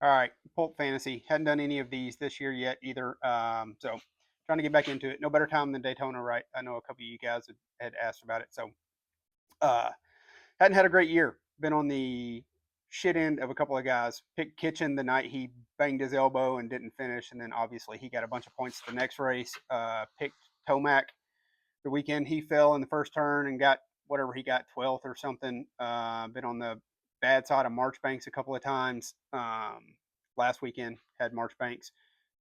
All right, Pulp Fantasy. Hadn't done any of these this year yet either. So trying to get back into it. No better time than Daytona, right? I know a couple of you guys had asked about it. So uh, hadn't had a great year. Been on the shit end of a couple of guys. Picked Kitchen the night he banged his elbow and didn't finish, and then obviously he got a bunch of points the next race. Picked Tomac the weekend he fell in the first turn and got whatever he got 12th or something. Been on the bad side of Marchbanks a couple of times. Last weekend had Marchbanks.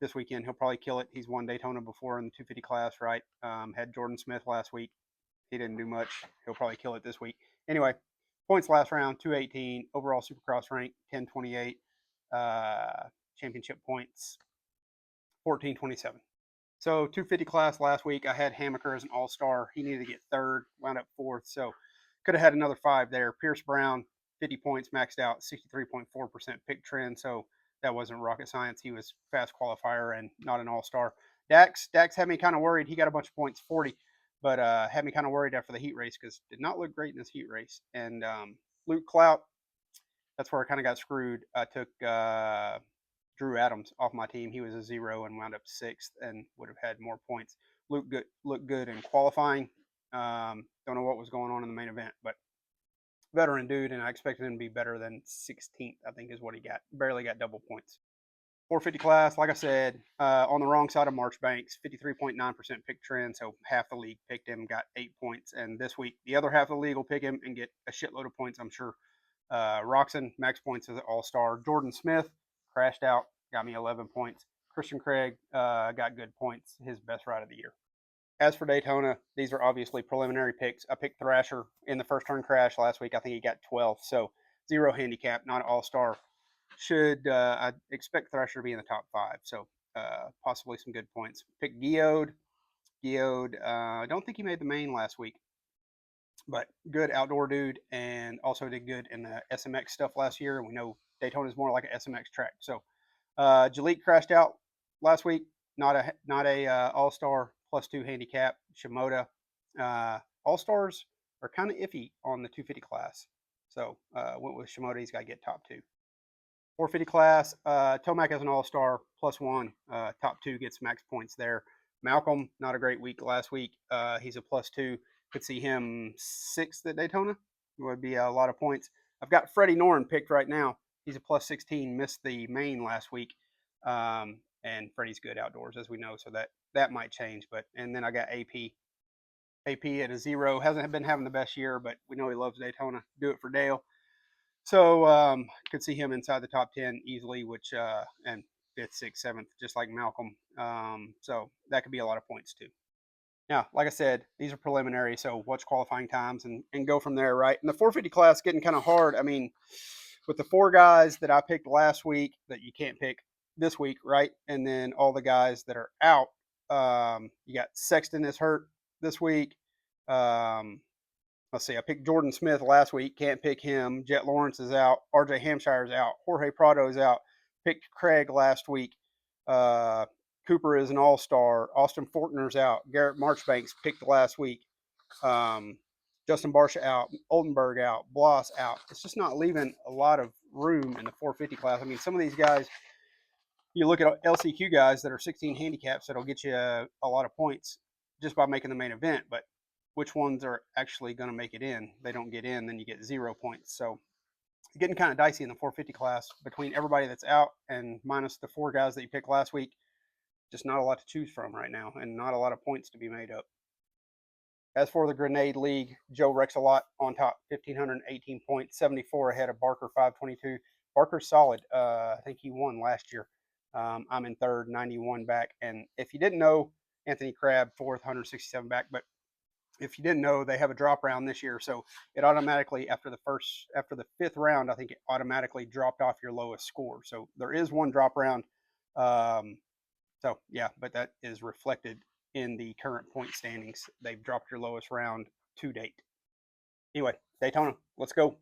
This weekend he'll probably kill it. He's won Daytona before in the 250 class, right? Had Jordan Smith last week. He didn't do much. He'll probably kill it this week. Anyway, points last round 218. Overall Supercross rank 1028. Championship points 1427. So 250 class last week, I had Hamaker as an all-star. He needed to get third, wound up fourth. So could have had another five there. Pierce Brown, 50 points, maxed out, 63.4% pick trend. So that wasn't rocket science. He was fast qualifier and not an all-star. Dax had me kind of worried. He got a bunch of points, 40, but had me kind of worried after the heat race because did not look great in this heat race. And Luke Clout, that's where I kind of got screwed. I took Drew Adams off my team. He was a zero and wound up sixth and would have had more points. Luke looked good in qualifying. Don't know what was going on in the main event, but veteran dude, and I expected him to be better than 16th, I think is what he got. Barely got double points. 450 class, like I said, on the wrong side of Marchbanks, 53.9% pick trend, so half the league picked him, got 8 points. And this week, the other half of the league will pick him and get a shitload of points, I'm sure. Roxon, max points as an all-star. Jordan Smith, crashed out, got me 11 points. Christian Craig got good points, his best ride of the year. As for Daytona, these are obviously preliminary picks. I picked Thrasher in the first turn crash last week. I think he got 12th, so zero handicap, not an all-star. I expect Thrasher to be in the top five, so possibly some good points. Pick Geode. I don't think he made the main last week, but good outdoor dude, and also did good in the SMX stuff last year. And we know Daytona is more like an SMX track. So Jalik crashed out last week. Not a all star +2 handicap. Shimoda all stars are kind of iffy on the 250 class. So went with Shimoda. He's got to get top two. 450 class, Tomac as an all-star, +1. Top two gets max points there. Malcolm, not a great week last week. He's a +2. Could see him sixth at Daytona. It would be a lot of points. I've got Freddie Noren picked right now. He's a +16. Missed the main last week. And Freddie's good outdoors, as we know, so that might change. And then I got AP. AP at a zero. Hasn't been having the best year, but we know he loves Daytona. Do it for Dale. So could see him inside the top 10 easily, which and fifth, sixth, seventh, just like Malcolm. So that could be a lot of points too. Now, like I said, these are preliminary, so watch qualifying times and go from there, right? And the 450 class getting kind of hard. I mean, with the four guys that I picked last week that you can't pick this week, right? And then all the guys that are out. You got Sexton is hurt this week. Let's see, I picked Jordan Smith last week. Can't pick him. Jet Lawrence is out. RJ Hampshire's out. Jorge Prado is out. Picked Craig last week. Uh, Cooper is an all-star. Austin Fortner's out. Garrett Marchbanks picked last week. Justin Barsha out. Oldenburg out. Bloss out. It's just not leaving a lot of room in the 450 class. I mean, some of these guys, you look at LCQ guys that are 16 handicaps that'll get you a lot of points just by making the main event, but which ones are actually going to make it in? They don't get in, then you get 0 points. So getting kind of dicey in the 450 class between everybody that's out and minus the four guys that you picked last week. Just not a lot to choose from right now, and not a lot of points to be made up. As for the Grenade League, Joe Rexalot on top, 1,518 points, 74 ahead of Barker, 522. Barker's solid. I think he won last year. I'm in third, 91 back. And if you didn't know, Anthony Crabb, fourth, 167 back. But if you didn't know, they have a drop round this year, so it automatically after the fifth round, I think it automatically dropped off your lowest score. So there is one drop round. So yeah, but that is reflected in the current point standings. They've dropped your lowest round to date. Anyway, Daytona, let's go.